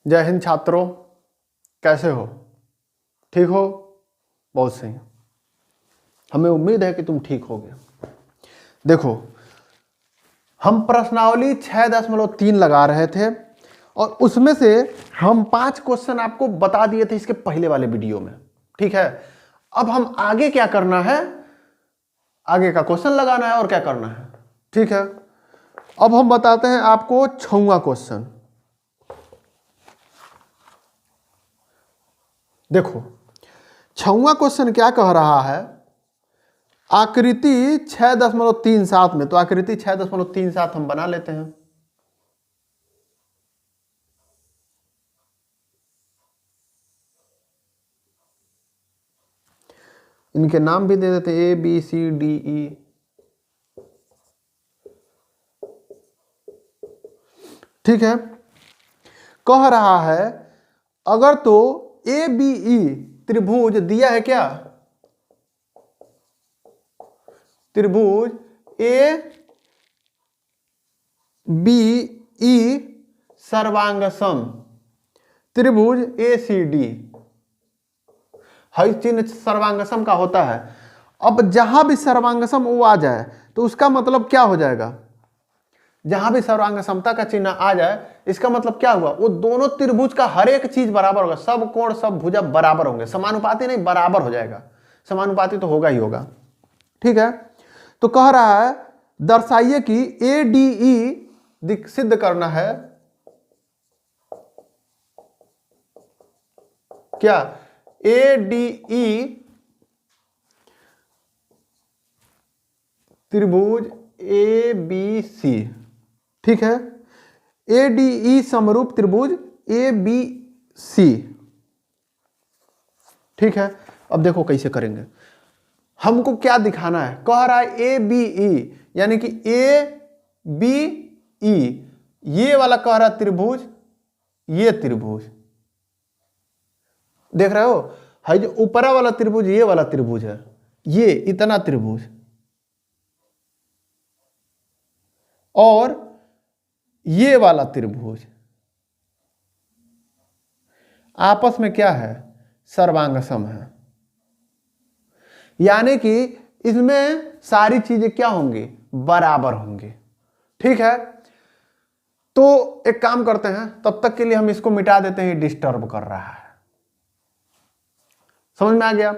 जय हिंद छात्रों, कैसे हो? ठीक हो? बहुत सही। हमें उम्मीद है कि तुम ठीक होगे। देखो, हम प्रश्नावली 6.3 लगा रहे थे और उसमें से हम 5 क्वेश्चन आपको बता दिए थे इसके पहले वाले वीडियो में। ठीक है, अब हम आगे क्या करना है, आगे का क्वेश्चन लगाना है और क्या करना है। ठीक है, अब हम बताते हैं आपको 6वां क्वेश्चन। देखो, 6वां क्वेश्चन क्या कह रहा है, आकृति 6.37 में। तो आकृति 6.37 हम बना लेते हैं। इनके नाम भी दे देते हैं, ABCDE। ठीक है, कह रहा है अगर तो ABE त्रिभुज दिया है, क्या त्रिभुज ABE सर्वांगसम त्रिभुज ACD, हर चिन्ह सर्वांगसम का होता है। अब जहां भी सर्वांगसम वो आ जाए तो उसका मतलब क्या हो जाएगा, जहां भी सर्वांग समता का चिन्ह आ जाए इसका मतलब क्या हुआ, वो दोनों त्रिभुज का हर एक चीज बराबर होगा, सब कोण सब भुजा बराबर होंगे। समानुपाती नहीं, बराबर हो जाएगा। समानुपाती तो होगा ही होगा। ठीक है, तो कह रहा है दर्शाइए कि ADE सिद्ध करना है, क्या ADE त्रिभुज ABC। ठीक है, ADE समरूप त्रिभुज ABC। ठीक है, अब देखो कैसे करेंगे। हमको क्या दिखाना है, कह रहा है ABE यानी कि ABE, ये वाला कह रहा है त्रिभुज, ये त्रिभुज देख रहे हो, है जो ऊपरा वाला त्रिभुज ये वाला त्रिभुज है, ये इतना त्रिभुज, और ये वाला त्रिभुज आपस में क्या है, सर्वांगसम है। यानी कि इसमें सारी चीजें क्या होंगी, बराबर होंगी। ठीक है, तो एक काम करते हैं, तब तक के लिए हम इसको मिटा देते हैं, डिस्टर्ब कर रहा है। समझ में आ गया?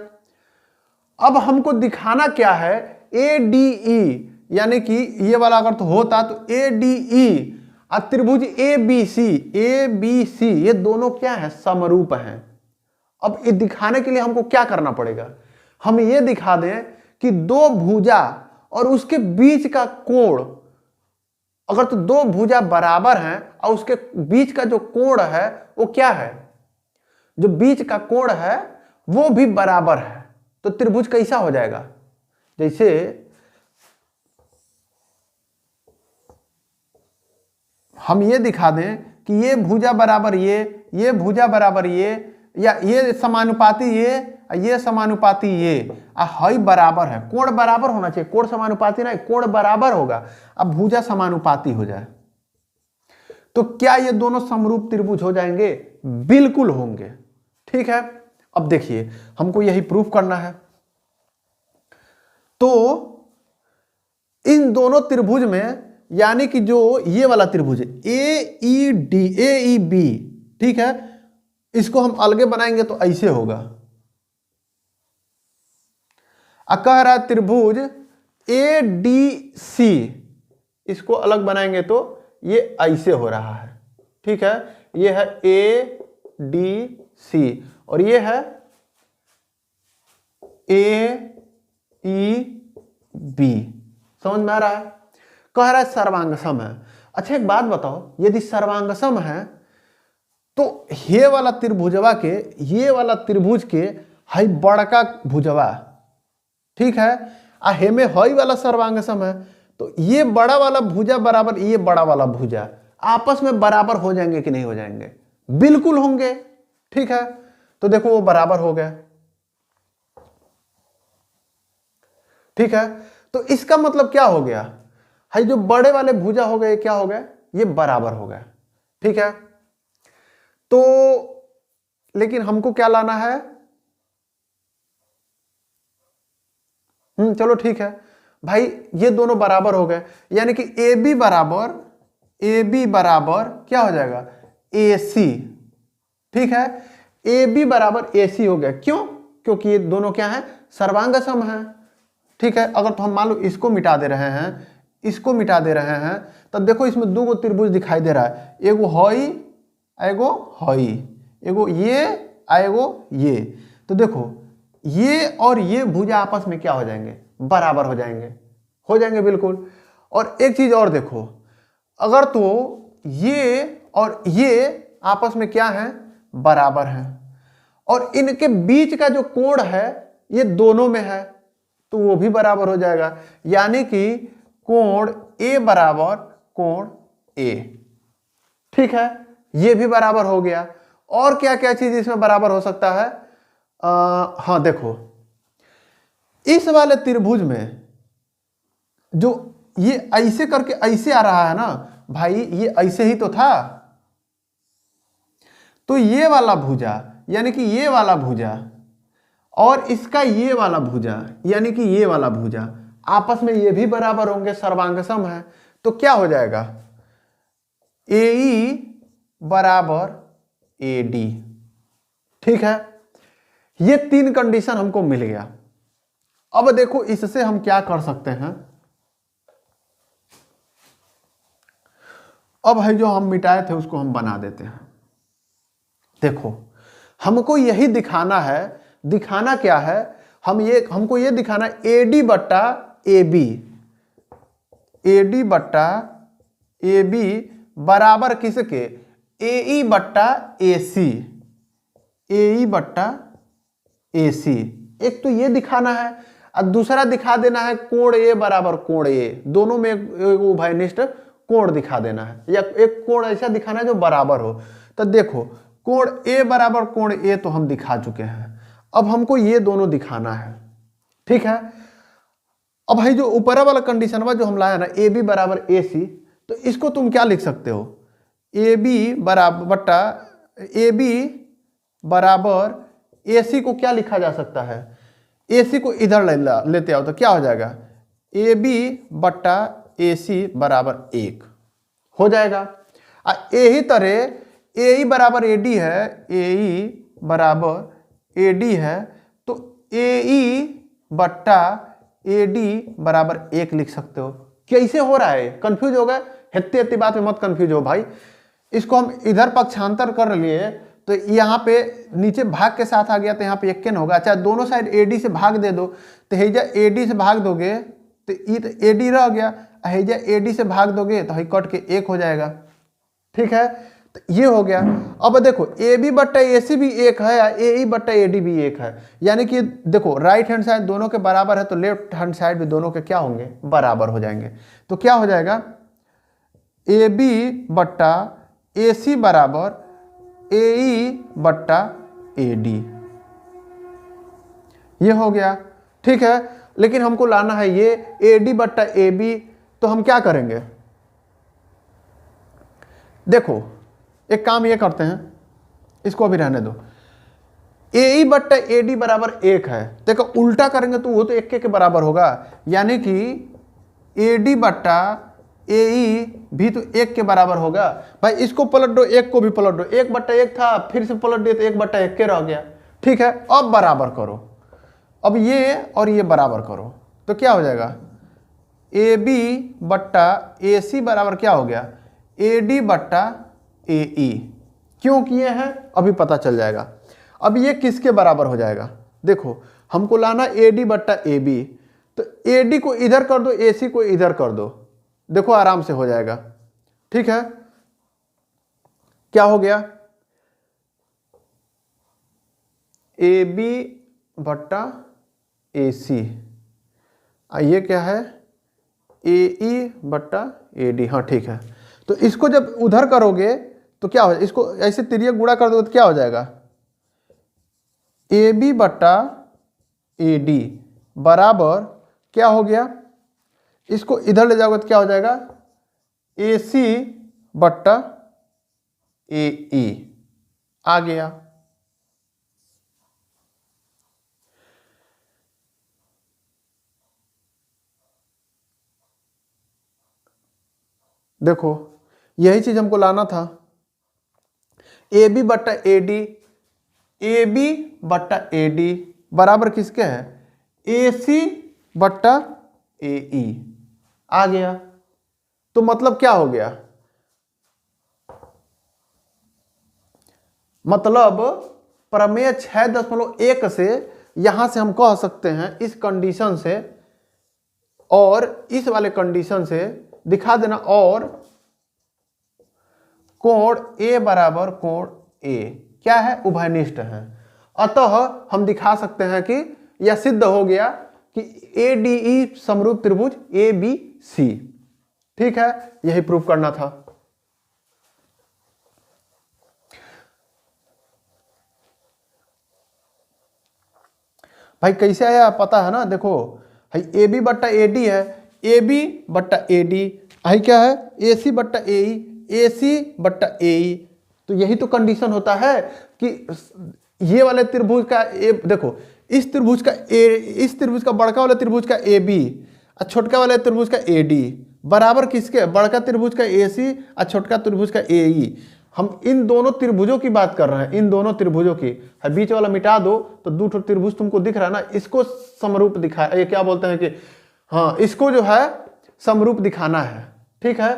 अब हमको दिखाना क्या है, ADE यानी कि ये वाला अगर तो होता तो ADE और त्रिभुज ABC ये दोनों क्या है, समरूप हैं। अब ये दिखाने के लिए हमको क्या करना पड़ेगा, हम ये दिखा दें कि दो भुजा और उसके बीच का कोण, अगर तो दो भुजा बराबर हैं और उसके बीच का जो कोण है वो क्या है, जो बीच का कोण है वो भी बराबर है, तो त्रिभुज कैसा हो जाएगा, जैसे हम ये दिखा दें कि ये भुजा बराबर ये भुजा बराबर ये, या ये समानुपाती ये समानुपाती ये, हई बराबर है, कोण बराबर होना चाहिए, कोण समानुपाती नहीं, कोण बराबर होगा, अब भुजा समानुपाती हो जाए तो क्या ये दोनों समरूप त्रिभुज हो जाएंगे? बिल्कुल होंगे। ठीक है, अब देखिए हमको यही प्रूफ करना है। तो इन दोनों त्रिभुज में, यानी कि जो ये वाला त्रिभुज है AEB, ठीक है, इसको हम अलगे बनाएंगे तो ऐसे होगा। कह रहा त्रिभुज ADC, इसको अलग बनाएंगे तो ये ऐसे हो रहा है। ठीक है, ये है ADC और ये है AEB। समझ में आ रहा है? कह रहा है सर्वांगसम है। अच्छा एक बात बताओ, यदि सर्वांगसम है तो ये वाला त्रिभुजवा के, ये वाला त्रिभुज के हई बड़का भुजवा, ठीक है, हेमे हई वाला सर्वांगसम है, तो ये बड़ा वाला भुजा बराबर ये बड़ा वाला भुजा आपस में बराबर हो जाएंगे कि नहीं हो जाएंगे? बिल्कुल होंगे। ठीक है, तो देखो वो बराबर हो गया। ठीक है, तो इसका मतलब क्या हो गया, है जो बड़े वाले भुजा हो गए क्या हो गए, ये बराबर हो गए। ठीक है, तो लेकिन हमको क्या लाना है, चलो ठीक है भाई, ये दोनों बराबर हो गए, यानी कि ए बी बराबर क्या हो जाएगा, ए सी। ठीक है, ए बी बराबर ए सी हो गया। क्यों? क्योंकि ये दोनों क्या है, सर्वांग सम है। ठीक है, अगर तो हम मान लो इसको मिटा दे रहे हैं, इसको मिटा दे रहे हैं, तब देखो इसमें दो गो त्रिभुज दिखाई दे रहा है, एगो हई एगो हई, एगो ये एगो ये। तो देखो ये और ये भुजा आपस में क्या हो जाएंगे, बराबर हो जाएंगे बिल्कुल। और एक चीज और देखो, अगर तो ये और ये आपस में क्या है, बराबर है, और इनके बीच का जो कोण है ये दोनों में है, तो वो भी बराबर हो जाएगा, यानी कि कोण ए बराबर कोण ए। ठीक है, ये भी बराबर हो गया। और क्या क्या चीज इसमें बराबर हो सकता है, हाँ देखो, इस वाले त्रिभुज में जो ये ऐसे करके ऐसे आ रहा है ना भाई, ये ऐसे ही तो था, तो ये वाला भुजा यानी कि ये वाला भुजा और इसका ये वाला भुजा यानी कि ये वाला भुजा आपस में ये भी बराबर होंगे, सर्वांगसम है। तो क्या हो जाएगा, ए ई बराबर ए डी। ठीक है, ये तीन कंडीशन हमको मिल गया। अब देखो इससे हम क्या कर सकते हैं, अब है जो हम मिटाए थे उसको हम बना देते हैं। देखो हमको यही दिखाना है, दिखाना क्या है, हमको ये दिखाना है ए डी बट्टा ए बी, ए डी बट्टा ए बी बराबर किसके, ए ई बट्टा ए सी, ए ई बट्टा ए सी। एक तो ये दिखाना है और दूसरा दिखा देना है कोण ए बराबर कोण ए, दोनों में एक उभयनिष्ठ कोण दिखा देना है, या एक कोण ऐसा दिखाना है जो बराबर हो। तो देखो कोण ए बराबर कोण ए तो हम दिखा चुके हैं, अब हमको ये दोनों दिखाना है। ठीक है, अब भाई जो ऊपर वाला कंडीशन जो हम लाया ना ए बी बराबर ए सी, तो इसको तुम क्या लिख सकते हो, ए बी बराबर बट्टा ए बी बराबर ए सी को क्या लिखा जा सकता है, ए सी को इधर लेते आओ तो क्या हो जाएगा, ए बी बट्टा ए सी बराबर 1 हो जाएगा। यही तरह ए ई बराबर ए डी है, ए ई बराबर ए डी है, तो ए ई बट्टा ए डी बराबर 1 लिख सकते हो। कैसे हो रहा है, कंफ्यूज हो गए, हेत्ते हेत्ती बात में मत कंफ्यूज हो भाई। इसको हम इधर पक्षांतर कर लिए तो यहाँ पे नीचे भाग के साथ आ गया, तो यहाँ पे एक होगा। अच्छा दोनों साइड एडी से भाग दे दो, तो हेजा एडी से भाग दोगे तो ये तो एडी रह गया, हेजा एडी से भाग दोगे तो कट के 1 हो जाएगा। ठीक है, तो ये हो गया। अब देखो ए बी बट्टा ए सी भी 1 है, ए ई बट्टा ए डी भी 1 है, यानी कि देखो राइट हैंड साइड दोनों के बराबर है, तो लेफ्ट हैंड साइड भी दोनों के क्या होंगे, बराबर हो जाएंगे। तो क्या हो जाएगा, ए बी बट्टा ए सी बराबर ए ई बट्टा ए डी, ये हो गया। ठीक है, लेकिन हमको लाना है ये ए डी बट्टा ए बी, तो हम क्या करेंगे, देखो एक काम ये करते हैं, इसको अभी रहने दो। ए ई बट्टा ए डी बराबर 1 है, देखो उल्टा करेंगे तो वो तो 1 के बराबर होगा, यानी कि ए डी बट्टा ए ई भी तो 1 के बराबर होगा। भाई इसको पलट दो, 1 को भी पलट दो, 1 बट्टा 1 था, फिर से पलट दिए तो 1 बट्टा 1 के रह गया। ठीक है, अब बराबर करो, अब ये और ये बराबर करो, तो क्या हो जाएगा, ए बी बट्टा ए सी बराबर क्या हो गया, ए डी बट्टा ए ई। क्यों किए हैं अभी पता चल जाएगा। अब ये किसके बराबर हो जाएगा, देखो हमको लाना ए डी बट्टा ए बी, तो ए डी को इधर कर दो, ए सी को इधर कर दो, देखो आराम से हो जाएगा। ठीक है, क्या हो गया, ए बी बट्टा ए सी, ये क्या है, ए ई बट्टा ए डी। हाँ ठीक है, तो इसको जब उधर करोगे तो क्या हो, इसको ऐसे तिरिया गुणा कर दो तो क्या हो जाएगा, ए बी बट्टा ए डी बराबर क्या हो गया, इसको इधर ले जाओगे तो क्या हो जाएगा, ए सी बट्टा ए ई। आ गया। देखो यही चीज हमको लाना था। ए बी बट्टा ए डी, ए बी बट्टा ए डी बराबर किसके है, ए सी बट्टा ए ई। आ गया। तो मतलब क्या हो गया, मतलब प्रमेय 6.1 से यहां से हम कह सकते हैं इस कंडीशन से और इस वाले कंडीशन से दिखा देना, और कोण ए बराबर कोण ए क्या है, उभयनिष्ठ है। अतः हम दिखा सकते हैं कि यह सिद्ध हो गया कि ए डी ई समरूप त्रिभुज ए बी सी। ठीक है, यही प्रूव करना था। भाई कैसे आया पता है ना, देखो भाई ए बी बट्टा ए डी है, ए बी बट्टा ए डी भाई क्या है, ए सी बट्टा ए ई, ए सी बट्टा ए ई। तो यही तो कंडीशन होता है कि ये वाले त्रिभुज का ए, देखो इस त्रिभुज का ए, इस त्रिभुज का बड़का वाले त्रिभुज का ए बी और छोटका वाले त्रिभुज का ए डी बराबर किसके, बड़का त्रिभुज का ए सी और छोटका त्रिभुज का ए ई। हम इन दोनों त्रिभुजों की बात कर रहे हैं, इन दोनों त्रिभुजों की। बीच वाला मिटा दो तो दो त्रिभुज तुमको दिख रहा है ना, इसको समरूप दिखा, ये क्या बोलते हैं कि हाँ इसको जो है समरूप दिखाना है। ठीक है,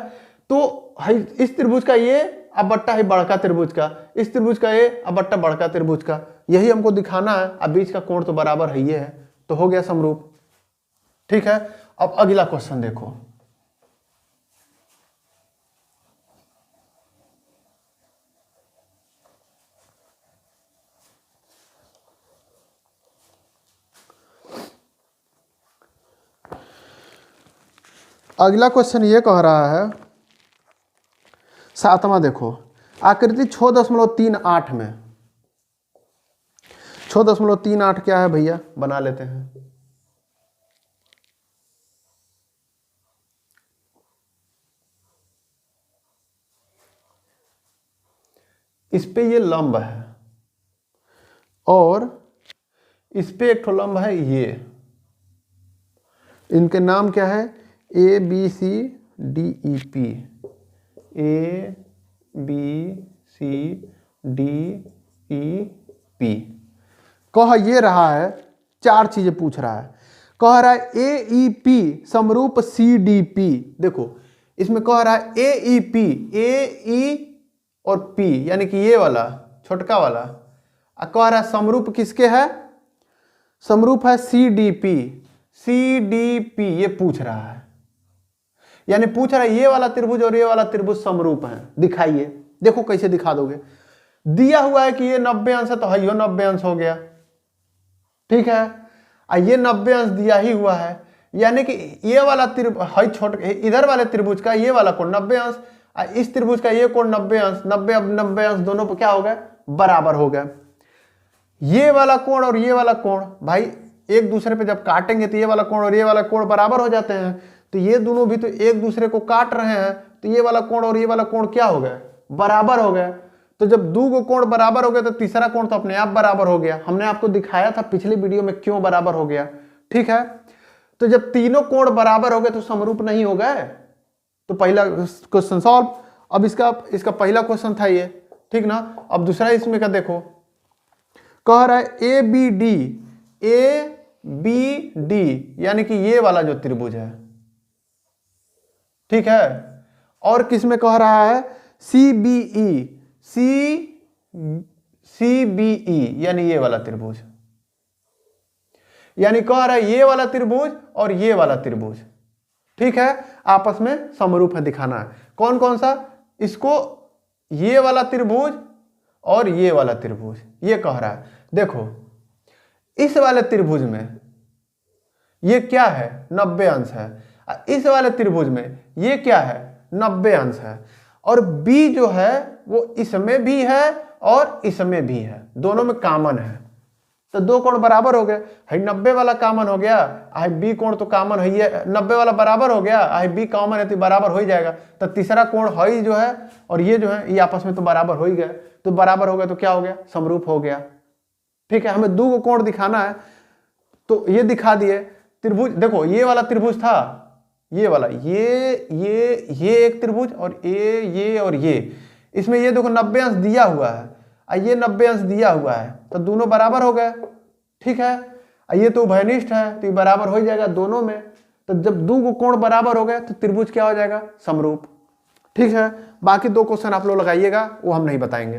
तो इस त्रिभुज का ये अब बट्टा है बड़का त्रिभुज का, इस त्रिभुज का ये अब बट्टा बड़का त्रिभुज का, यही हमको दिखाना है। अब बीच का कोण तो बराबर है, ये है, तो हो गया समरूप। ठीक है, अब अगला क्वेश्चन देखो। अगला क्वेश्चन ये कह रहा है, 7वां देखो, आकृति 6.38 में 6.38 क्या है भैया, बना लेते हैं। इस पे ये लंब है और इस पे एक ठो लंब है, ये इनके नाम क्या है, A B C D E P, A B C D E P. कह ये रहा है, चार चीजें पूछ रहा है। कह रहा है ए ई पी समरूप सी डी पी। देखो इसमें कह रहा है ए ई पी, ए ई और पी यानी कि ये वाला छोटका वाला, कह रहा है समरूप किसके है, समरूप है C D P. C D P ये पूछ रहा है, यानी पूछ रहा है ये वाला त्रिभुज और ये वाला त्रिभुज समरूप है, दिखाइए। देखो कैसे दिखा दोगे, दिया हुआ है कि ये 90 अंश है तो है, 90 अंश हो गया। ठीक है, ये 90 अंश दिया ही हुआ है, यानी कि ये वाला त्रिभुज छोटे इधर वाले त्रिभुज का ये वाला कोण 90 अंश, इस त्रिभुज का ये कोण 90 अंश, 90 अंश दोनों पर क्या हो गया, बराबर हो गया। ये वाला कोण और ये वाला कोण भाई एक दूसरे पे जब काटेंगे तो ये वाला कोण और ये वाला कोण बराबर हो जाते हैं, तो ये दोनों भी तो एक दूसरे को काट रहे हैं, तो ये वाला कोण और ये वाला कोण क्या हो गया, बराबर हो गया। तो जब दो गो कोण बराबर हो गया तो तीसरा कोण तो अपने आप बराबर हो गया। हमने आपको दिखाया था पिछली वीडियो में क्यों बराबर हो गया। ठीक है, तो जब तीनों कोण बराबर हो गए तो समरूप नहीं हो गए, तो पहला क्वेश्चन सॉल्व। अब इसका पहला क्वेश्चन था ये, ठीक ना। अब दूसरा इसमें का देखो, कह रहा है A B D, A B D यानी कि ये वाला जो त्रिभुज है, ठीक है, और किसमें कह रहा है C B E, C B E यानी ये वाला त्रिभुज, यानी कह रहा है ये वाला त्रिभुज और ये वाला त्रिभुज, ठीक है, आपस में समरूप है, दिखाना है। कौन कौन सा, इसको ये वाला त्रिभुज और ये वाला त्रिभुज, ये कह रहा है। देखो इस वाले त्रिभुज में ये क्या है, 90 अंश है, इस वाले त्रिभुज में ये क्या है, 90 अंश है, और B जो है वो इसमें भी है और इसमें भी है, दोनों में कॉमन है। तो दो कोण बराबर हो गए। है 90 वाला कॉमन हो गया, आई बी कोण तो कॉमन है, ये 90 वाला बराबर हो गया, आई बी कॉमन है तो बराबर हो ही जाएगा। तो तीसरा कोण है जो है और ये जो है ये आपस में तो बराबर हो ही गए, तो बराबर हो गया तो क्या हो गया, समरूप हो गया। ठीक है, हमें दो कोण दिखाना है तो ये दिखा दिए। त्रिभुज देखो, ये वाला त्रिभुज था, ये वाला, ये एक त्रिभुज और ये और ये, इसमें ये देखो 90 अंश दिया हुआ है और ये 90 अंश दिया हुआ है, तो दोनों बराबर हो गए। ठीक है, ये तो उभयनिष्ठ है तो ये बराबर हो जाएगा दोनों में। तो जब दो कोण बराबर हो गए तो त्रिभुज क्या हो जाएगा, समरूप। ठीक है, बाकी दो क्वेश्चन आप लोग लगाइएगा, वो हम नहीं बताएंगे,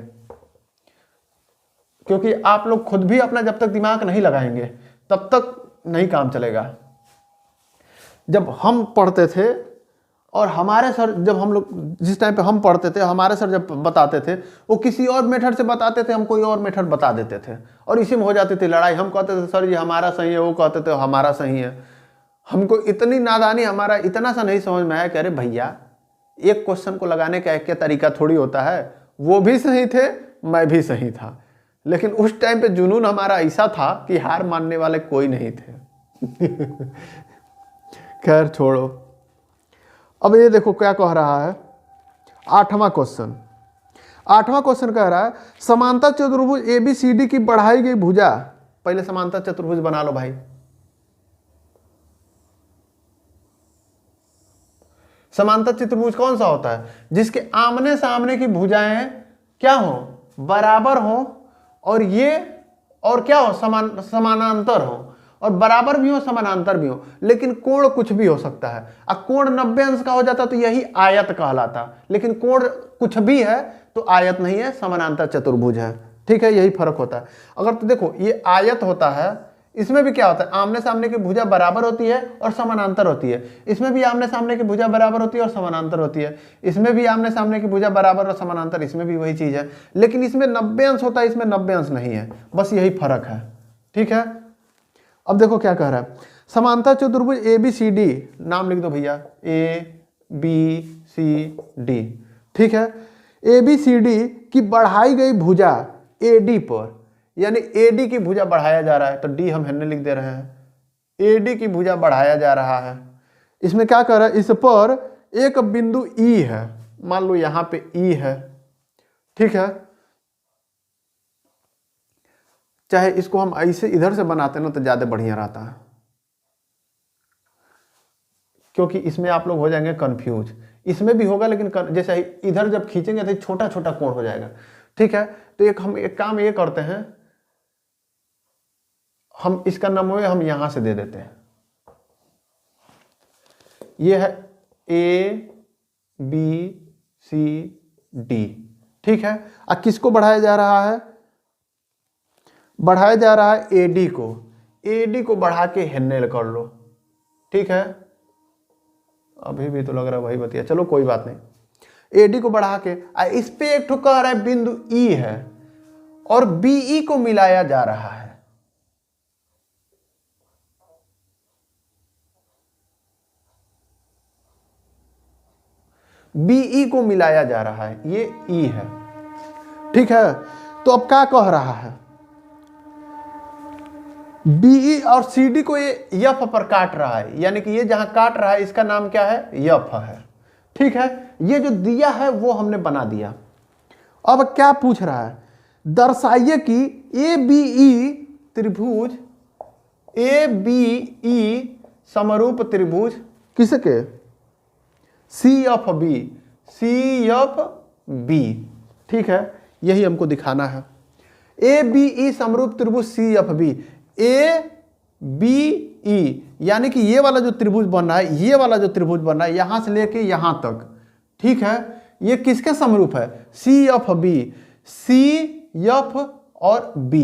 क्योंकि आप लोग खुद भी अपना जब तक दिमाग नहीं लगाएंगे तब तक नहीं काम चलेगा। जब हम पढ़ते थे और हमारे सर, जब हम लोग जिस टाइम पे हम पढ़ते थे, हमारे सर जब बताते थे वो किसी और मेथड से बताते थे, हम कोई और मेथड बता देते थे और इसी में हो जाती थी लड़ाई। हम कहते थे सर जी हमारा सही है, वो कहते थे हमारा सही है। हमको इतनी नादानी, हमारा इतना सा नहीं समझ में आया कि अरे भैया एक क्वेश्चन को लगाने का एक तरीका थोड़ी होता है। वो भी सही थे, मैं भी सही था, लेकिन उस टाइम पे जुनून हमारा ऐसा था कि हार मानने वाले कोई नहीं थे। खैर छोड़ो, अब ये देखो क्या कह रहा है, आठवां क्वेश्चन। आठवां क्वेश्चन कह रहा है समांतर चतुर्भुज ABCD की बढ़ाई गई भुजा। पहले समांतर चतुर्भुज बना लो भाई। समांतर चतुर्भुज कौन सा होता है, जिसके आमने सामने की भुजाएं क्या हो, बराबर हो, और ये और क्या हो, समानांतर हो, और बराबर भी हो समानांतर भी हो, लेकिन कोण कुछ भी हो सकता है। अब कोण 90 अंश का हो जाता तो यही आयत कहलाता, लेकिन कोण कुछ भी है तो आयत नहीं है, समानांतर चतुर्भुज है। ठीक है, यही फर्क होता है। अगर तो देखो ये आयत होता है, इसमें भी क्या होता है, आमने सामने की भुजा बराबर होती है और समानांतर होती है। इसमें भी आमने सामने की भुजा बराबर होती है और समानांतर होती है। इसमें भी आमने सामने की भुजा बराबर और समानांतर, इसमें भी वही चीज है, लेकिन इसमें 90 अंश होता है, इसमें 90 अंश नहीं है, बस यही फर्क है। ठीक है, अब देखो क्या कह रहा है, समांतर चतुर्भुज ABCD, नाम लिख दो भैया, ABCD। ठीक है, ABCD की बढ़ाई गई भुजा AD पर, यानी AD की भुजा बढ़ाया जा रहा है, तो D हम हेने लिख दे रहे हैं, AD की भुजा बढ़ाया जा रहा है। इसमें क्या कर रहा है, इस पर एक बिंदु E है, मान लो यहां पे E है। ठीक है, चाहे इसको हम ऐसे इधर से बनाते ना तो ज्यादा बढ़िया रहता है, क्योंकि इसमें आप लोग हो जाएंगे कंफ्यूज। इसमें भी होगा लेकिन जैसे इधर जब खींचेंगे तो छोटा छोटा कोण हो जाएगा। ठीक है, तो हम एक काम ये करते हैं, हम इसका नमूना हम यहां से दे देते हैं, ये है ABCD। ठीक है, अब किसको बढ़ाया जा रहा है, बढ़ाया जा रहा है AD को। AD को बढ़ा के हेन्ने कर लो। ठीक है, अभी भी तो लग रहा है वही बतिया, चलो कोई बात नहीं। AD को बढ़ा के इस पे एक ठो कह रहा है बिंदु E है और BE को मिलाया जा रहा है। BE को मिलाया जा रहा है, ये E है। ठीक है, तो अब क्या कह रहा है, BE और CD को ये F पर काट रहा है, यानी कि ये जहां काट रहा है इसका नाम क्या है, F है। ठीक है, ये जो दिया है वो हमने बना दिया। अब क्या पूछ रहा है, दर्शाइए कि ABE त्रिभुज, ABE समरूप त्रिभुज किसके, CFB, CFB। ठीक है, यही हमको दिखाना है, ABE समरूप त्रिभुज CFB। ABE यानी कि ये वाला जो त्रिभुज बन रहा है, ये वाला जो त्रिभुज बन रहा है यहां से लेके यहां तक, ठीक है, ये किसके समरूप है, CFB। CF और B,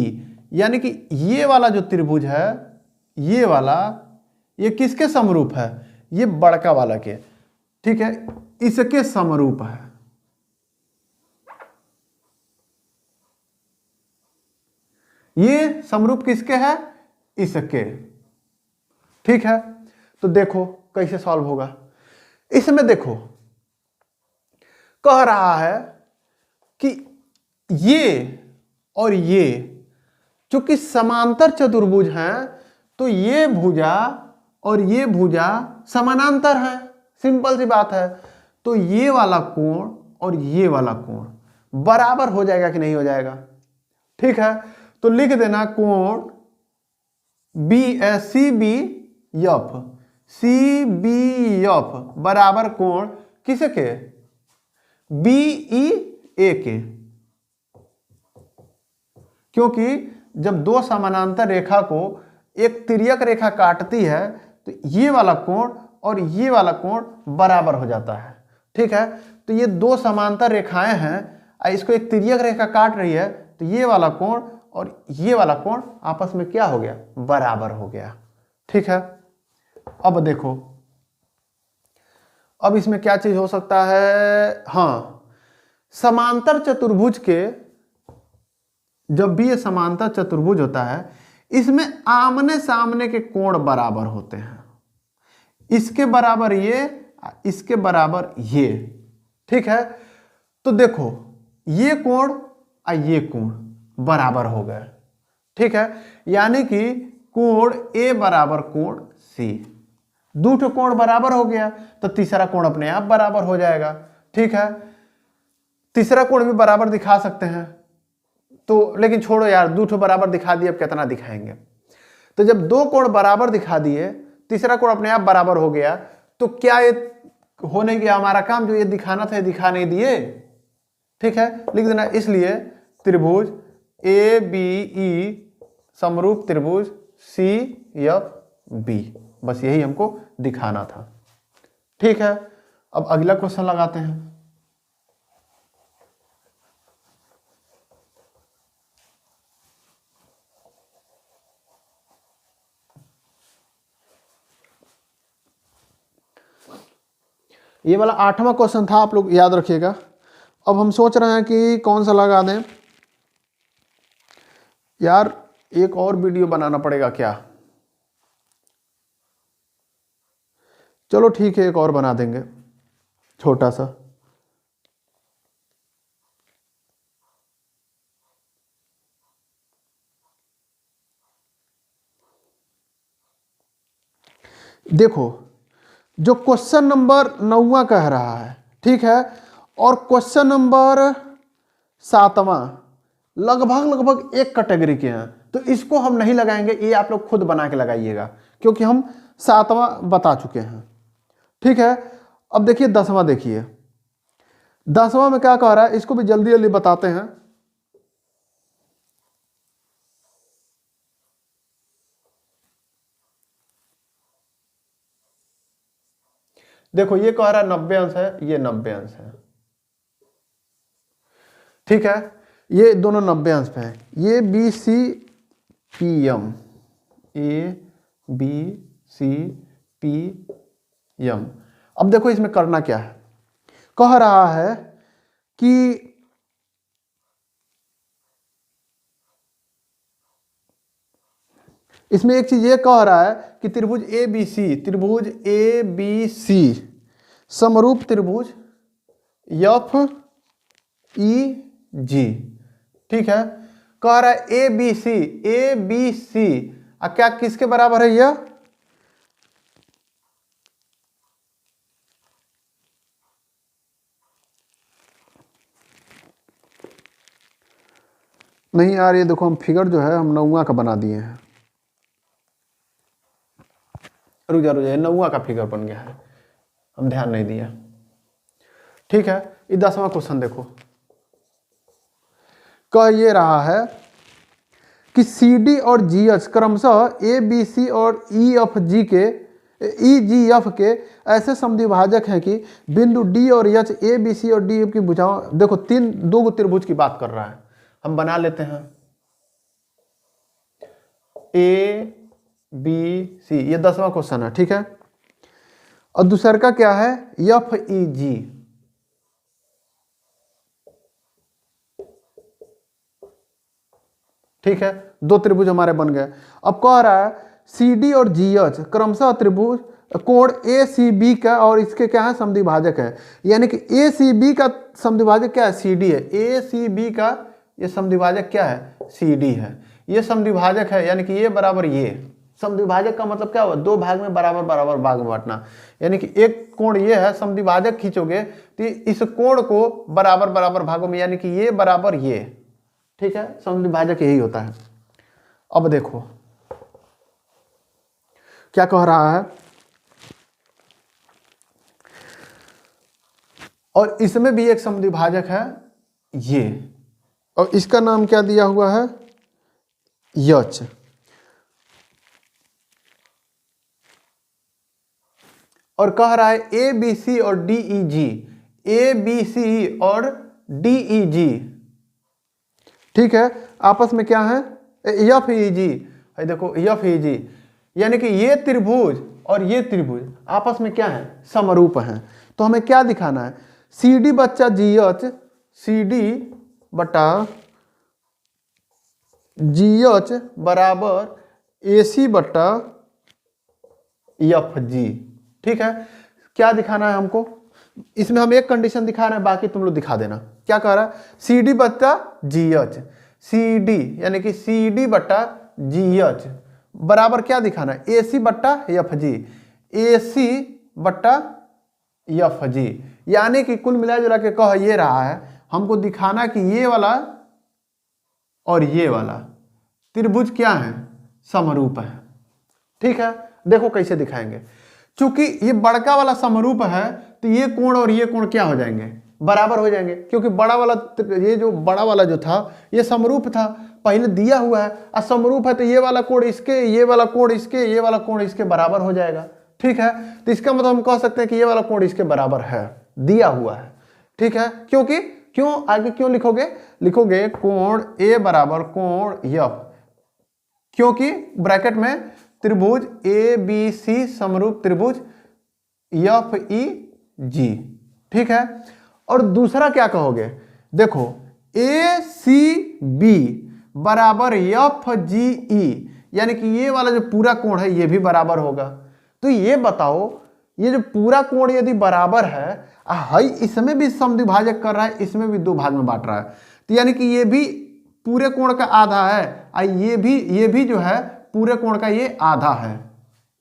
यानी कि ये वाला जो त्रिभुज है, ये वाला, ये किसके समरूप है, ये बड़का वाला के। ठीक है, इसके समरूप है। ये समरूप किसके है, इसके। ठीक है, तो देखो कैसे सॉल्व होगा। इसमें देखो कह रहा है कि ये और ये चूंकि समांतर चतुर्भुज हैं तो ये भुजा और ये भुजा समानांतर है, सिंपल सी बात है। तो ये वाला कोण और ये वाला कोण बराबर हो जाएगा कि नहीं हो जाएगा? ठीक है, तो लिख देना कोण सी बी एफ बराबर कोण किसे के? बी ई ए के। क्योंकि जब दो समानांतर रेखा को एक तिर्यक रेखा काटती है तो ये वाला कोण और ये वाला कोण बराबर हो जाता है। ठीक है, तो ये दो समांतर रेखाएं हैं, इसको एक तिर्यक रेखा काट रही है तो ये वाला कोण और ये वाला कोण आपस में क्या हो गया? बराबर हो गया। ठीक है, अब देखो, अब इसमें क्या चीज हो सकता है? हाँ, समांतर चतुर्भुज के, जब भी ये समांतर चतुर्भुज होता है इसमें आमने सामने के कोण बराबर होते हैं। इसके बराबर ये, इसके बराबर ये। ठीक है, तो देखो ये कोण और ये कोण बराबर हो गए। ठीक है, यानी कि कोण ए बराबर कोण सी, दो कोण बराबर हो गया तो तीसरा कोण अपने आप बराबर हो जाएगा। ठीक है, तीसरा कोण भी बराबर दिखा सकते हैं तो, लेकिन छोड़ो यार, दो बराबर दिखा दिए, अब कितना दिखाएंगे। तो जब दो कोण बराबर दिखा दिए, तीसरा कोण अपने आप बराबर हो गया, तो क्या ये हो नहीं गया हमारा काम? जो ये दिखाना था ये दिखा नहीं दिए। ठीक है, लिख देना इसलिए त्रिभुज ए बी ई समरूप त्रिभुज सी एफ बी, बस यही हमको दिखाना था। ठीक है, अब अगला क्वेश्चन लगाते हैं। ये वाला 8वां क्वेश्चन था, आप लोग याद रखिएगा। अब हम सोच रहे हैं कि कौन सा लगा दें। यार एक और वीडियो बनाना पड़ेगा क्या? चलो ठीक है, एक और बना देंगे छोटा सा। देखो, जो क्वेश्चन नंबर 9वां कह रहा है, ठीक है, और क्वेश्चन नंबर 7वां लगभग एक कैटेगरी के हैं, तो इसको हम नहीं लगाएंगे, ये आप लोग खुद बना के लगाइएगा, क्योंकि हम 7वां बता चुके हैं। ठीक है, अब देखिए 10वां, देखिए 10वां में क्या कह रहा है, इसको भी जल्दी जल्दी बताते हैं। देखो ये कह रहा है 90 अंश है, ये 90 अंश है। ठीक है, ये दोनों 90 अंश पे हैं। ये B C P M, A B C P M. अब देखो इसमें करना क्या है, कह रहा है कि इसमें एक चीज ये कह रहा है कि त्रिभुज ए बी सी समरूप त्रिभुज एफ ई जी। ठीक है, कह रहा है ए बी सी क्या किसके बराबर है? यह नहीं यार, ये देखो हम फिगर जो है हम 9वां का बना दिए हैं। रुक जा 9वां का फिगर बन गया है, हम ध्यान नहीं दिया। ठीक है, ये 10वां क्वेश्चन देखो, कह ये रहा है कि सी डी और जी एच क्रमशः ए बी सी और ई एफ जी के ऐसे समद्विभाजक हैं कि बिंदु डी और एच ए बी सी और डी एफ की भुजाओं, देखो दो त्रिभुज की बात कर रहा है, हम बना लेते हैं। ए बी सी, ये 10वां क्वेश्चन है। ठीक है, और दूसरा का क्या है? एफ ई जी। ठीक है, दो त्रिभुज हमारे बन गए। अब कह रहा है सी डी और जी एच क्रमशः त्रिभुज कोण ए सी बी का और इसके क्या है? समद्विभाजक है। यानी कि ए सी बी का समद्विभाजक क्या है? सी डी है। ए सी बी का ये समद्विभाजक क्या है? सी डी है। ये समद्विभाजक है, यानी कि ये बराबर ये। समद्विभाजक का मतलब क्या हुआ, दो भाग में बराबर बराबर भाग में बांटना, यानी कि एक कोण ये है, समद्विभाजक खींचोगे तो इस कोण को बराबर बराबर भागों में, यानी कि ये बराबर ये, ठीक है, समद्विभाजक यही होता है। अब देखो क्या कह रहा है, और इसमें भी एक समद्विभाजक है ये, और इसका नाम क्या दिया हुआ है, यच। और कह रहा है ए बी सी और डी ई जी, ए बी सी और डी ई जी, ठीक है, आपस में क्या है, एफ ई जी, देखो एफ ई जी, यानी कि ये त्रिभुज और ये त्रिभुज आपस में क्या है, समरूप हैं। तो हमें क्या दिखाना है, सी डी बच्चा जी एच, सी डी बटा जी एच बराबर ए सी बटा एफ जी, ठीक है। क्या दिखाना है हमको, इसमें हम एक कंडीशन दिखा रहे हैं, बाकी तुम लोग दिखा देना। क्या कह रहा है, सी डी बट्टा जी एच, सी डी यानी कि सी डी बट्टा जी एच बराबर क्या दिखाना है, ए सी बट्टा एफ जी, ए सी बट्टा एफ जी, यानी कि कुल मिला जुला के कह ये रहा है, हमको दिखाना कि ये वाला और ये वाला त्रिभुज क्या है, समरूप है, ठीक है। देखो कैसे दिखाएंगे, चूंकि ये बड़का वाला समरूप है तो ये कोण और ये कोण क्या हो जाएंगे, बराबर हो जाएंगे, क्योंकि बड़ा वाला, ये जो बड़ा वाला जो था ये समरूप था, पहले दिया हुआ है, और समरूप है तो ये वाला कोण इसके, ये वाला कोण इसके, ये वाला कोण इसके बराबर हो जाएगा, ठीक है। तो इसका मतलब हम कह सकते हैं कि ये वाला कोण इसके बराबर है, दिया हुआ है, ठीक है। क्योंकि क्यों आगे क्यों लिखोगे, लिखोगे कोण ए बराबर कोण एफ, क्योंकि ब्रैकेट में त्रिभुज ए बी सी समरूप त्रिभुज एफ ई जी, ठीक है। और दूसरा क्या कहोगे, देखो ए सी बी बराबर एफ जी ई, यानी कि ये वाला जो पूरा कोण है ये भी बराबर होगा। तो ये बताओ, ये जो पूरा कोण यदि बराबर है, हाई इसमें भी समद्विभाजक कर रहा है, इसमें भी दो भाग में बांट रहा है, तो यानी कि ये भी पूरे कोण का आधा है, और ये भी जो है पूरे कोण का ये आधा है,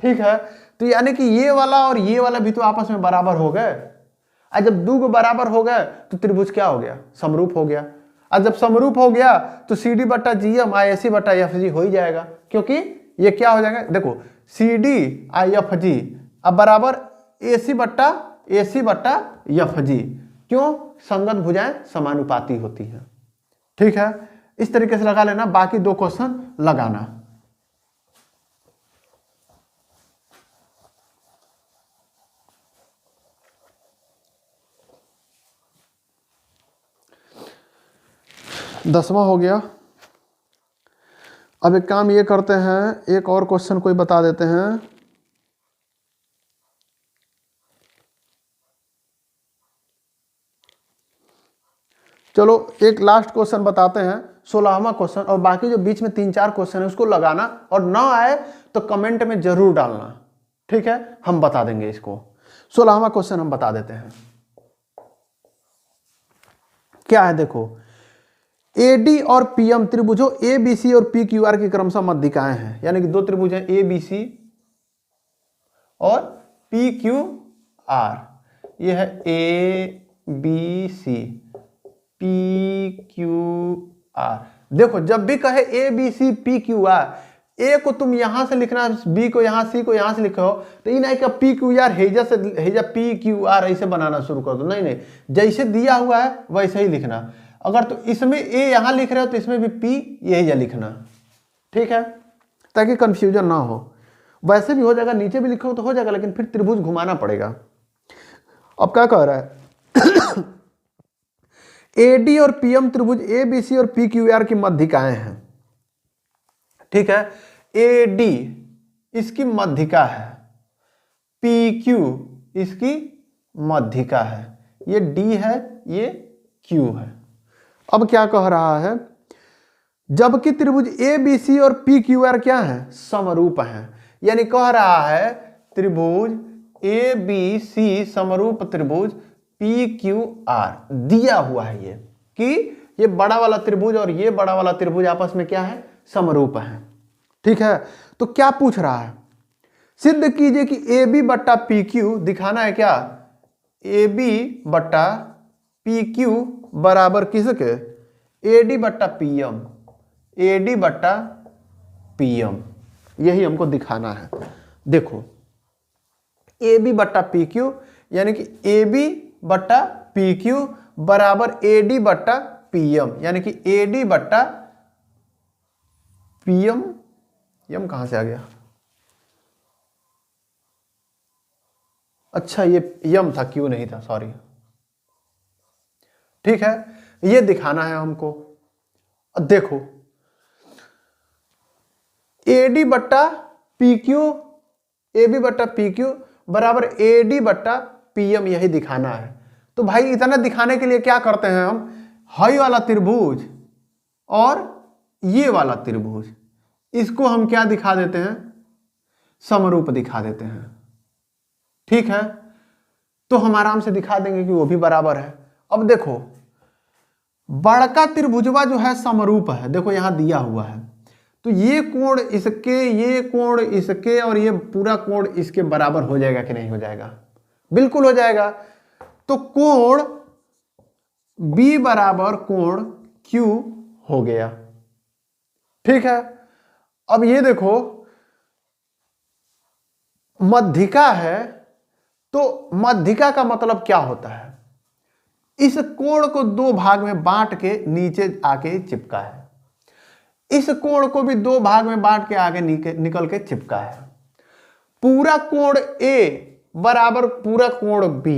ठीक है। तो यानी कि ये वाला और ये वाला भी तो आपस में बराबर हो गए, और जब दो बराबर हो गए तो त्रिभुज क्या हो गया, समरूप हो गया, और जब समरूप हो गया तो सी डी बट्टा G M I S C बट्टा एफ जी हो ही जाएगा, क्योंकि ये क्या हो जाएगा, देखो C D I F G अब बराबर ए सी बट्टा एफ जी, क्यों, संगत भुजाएं समानुपाती होती हैं, ठीक है। इस तरीके से लगा लेना, बाकी दो क्वेश्चन लगाना। दसवां हो गया। अब एक काम ये करते हैं, एक और क्वेश्चन कोई बता देते हैं। चलो एक लास्ट क्वेश्चन बताते हैं, 16वां क्वेश्चन, और बाकी जो बीच में 3-4 क्वेश्चन है उसको लगाना, और ना आए तो कमेंट में जरूर डालना, ठीक है, हम बता देंगे इसको। 16वां क्वेश्चन हम बता देते हैं, क्या है, देखो एडी और पीएम त्रिभुजों ए बी सी और पी क्यू आर की क्रमशः मध्यिकाएं हैं, यानी कि दो त्रिभुज हैं ए बी सी और पी क्यू आर, ये है A B C P Q R. देखो जब भी कहे A B C P Q R, A को तुम यहां से लिखना, बी को यहां, सी को यहां से लिखो, तो ये नहीं कि पी क्यू आर हेजा से हेजा पी क्यू आर ऐसे बनाना शुरू कर दो, नहीं, जैसे दिया हुआ है वैसे ही लिखना। अगर तो इसमें ए यहां लिख रहे हो तो इसमें भी पी यही लिखना, ठीक है, ताकि कंफ्यूजन ना हो। वैसे भी हो जाएगा, नीचे भी लिखो तो हो जाएगा, लेकिन फिर त्रिभुज घुमाना पड़ेगा। अब क्या कह रहा है, एडी और पीएम त्रिभुज ए बी सी और पी क्यू आर की मध्यिकाएं हैं, ठीक है। एडी इसकी मध्यिका है, पी क्यू इसकी मध्यिका है, ये डी है, ये क्यू है। अब क्या कह रहा है, जबकि त्रिभुज ए बी सी और पी क्यू आर क्या है, समरूप हैं, यानी कह रहा है त्रिभुज ए बी सी समरूप त्रिभुज पी क्यू आर दिया हुआ है, ये कि ये बड़ा वाला त्रिभुज और ये बड़ा वाला त्रिभुज आपस में क्या है, समरूप है। ठीक है, तो क्या पूछ रहा है, सिद्ध कीजिए कि ए बी बट्टा पी क्यू, दिखाना है क्या, ए बी बट्टा पी क्यू बराबर किसके, ए डी बट्टा पी एम, ए डी बट्टा पी एम, यही हमको दिखाना है। देखो ए बी बट्टा पी क्यू यानी कि ए बी बट्टा पी क्यू बराबर ए डी बट्टा पी एम, यानी कि ए डी बट्टा पी एम, एम कहां से आ गया, अच्छा ये यम था, क्यू नहीं था, सॉरी। ठीक है, ये दिखाना है हमको। देखो ए डी बट्टा पी क्यू, ए बी बट्टा पी क्यू बराबर ए डी बट्टा पी एम, यही दिखाना है। तो भाई इतना दिखाने के लिए क्या करते हैं हम, हाई वाला त्रिभुज और ये वाला त्रिभुज, इसको हम क्या दिखा देते हैं, समरूप दिखा देते हैं। ठीक है, तो हम आराम से दिखा देंगे कि वो भी बराबर है। अब देखो बड़का त्रिभुजवा जो है समरूप है, देखो यहां दिया हुआ है, तो ये कोण इसके, ये कोण इसके और ये पूरा कोण इसके बराबर हो जाएगा कि नहीं हो जाएगा, बिल्कुल हो जाएगा। तो कोण B बराबर कोण Q हो गया। ठीक है, अब ये देखो मध्यिका है, तो मध्यिका का मतलब क्या होता है, इस कोण को दो भाग में बांट के नीचे आके चिपका है, इस कोण को भी दो भाग में बांट के आगे निकल के चिपका है। पूरा कोण A बराबर पूरा कोण B,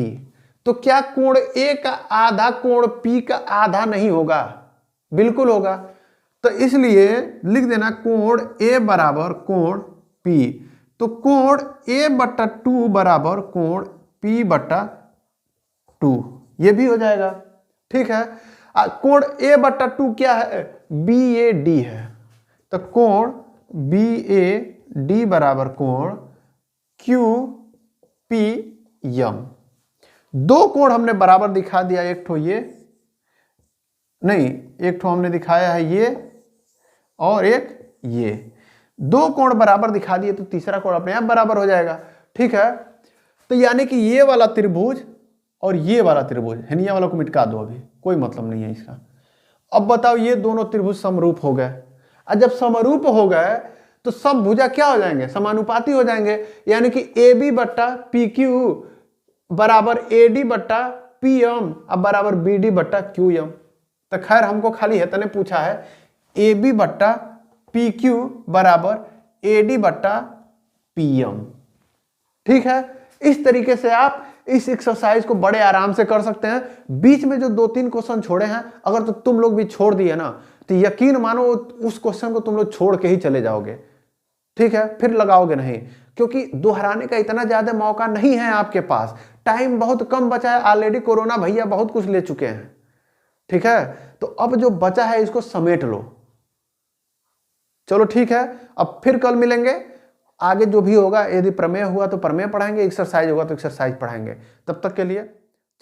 तो क्या कोण A का आधा कोण P का आधा नहीं होगा, बिल्कुल होगा। तो इसलिए लिख देना कोण A बराबर कोण P, तो कोण A बट्टा 2 बराबर कोण P बट्टा 2, ये भी हो जाएगा। ठीक है, कोण A बट्टा 2 क्या है, BAD है, तो कोण BAD बराबर कोण QPM। दो कोण हमने बराबर दिखा दिया, एक ठो ये नहीं, एक ठो हमने दिखाया है ये और एक ये, दो कोण बराबर दिखा दिए तो तीसरा कोण अपने आप बराबर हो जाएगा। ठीक है, तो यानी कि ये वाला त्रिभुज और ये वाला त्रिभुज, हिनिया वाला को मिटका दो, अभी कोई मतलब नहीं है इसका। अब बताओ ये दोनों त्रिभुज समरूप हो गए, और जब समरूप हो गए तो सब भुजा क्या हो जाएंगे, समानुपाती हो जाएंगे, यानी कि ए बी बट्टा पी क्यू बराबर ए डी बट्टा पी एम अब बराबर बी डी बट्टा क्यू एम। तो खैर हमको खाली हेतने पूछा है ए बी बट्टा पी क्यू बराबर ए डी बट्टा पी एम। ठीक है, इस तरीके से आप इस एक्सरसाइज को बड़े आराम से कर सकते हैं। बीच में जो 2-3 क्वेश्चन छोड़े हैं, अगर तो तुम लोग भी छोड़ दिए ना, तो यकीन मानो उस क्वेश्चन को तुम लोग छोड़ के ही चले जाओगे। ठीक है, फिर लगाओगे नहीं, क्योंकि दोहराने का इतना ज्यादा मौका नहीं है आपके पास, टाइम बहुत कम बचा है, ऑलरेडी कोरोना भैया बहुत कुछ ले चुके हैं। ठीक है, तो अब जो बचा है इसको समेट लो। चलो ठीक है, अब फिर कल मिलेंगे, आगे जो भी होगा, यदि प्रमेय हुआ तो प्रमेय पढ़ाएंगे, एक्सरसाइज होगा तो एक्सरसाइज पढ़ाएंगे। तब तक के लिए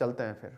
चलते हैं फिर।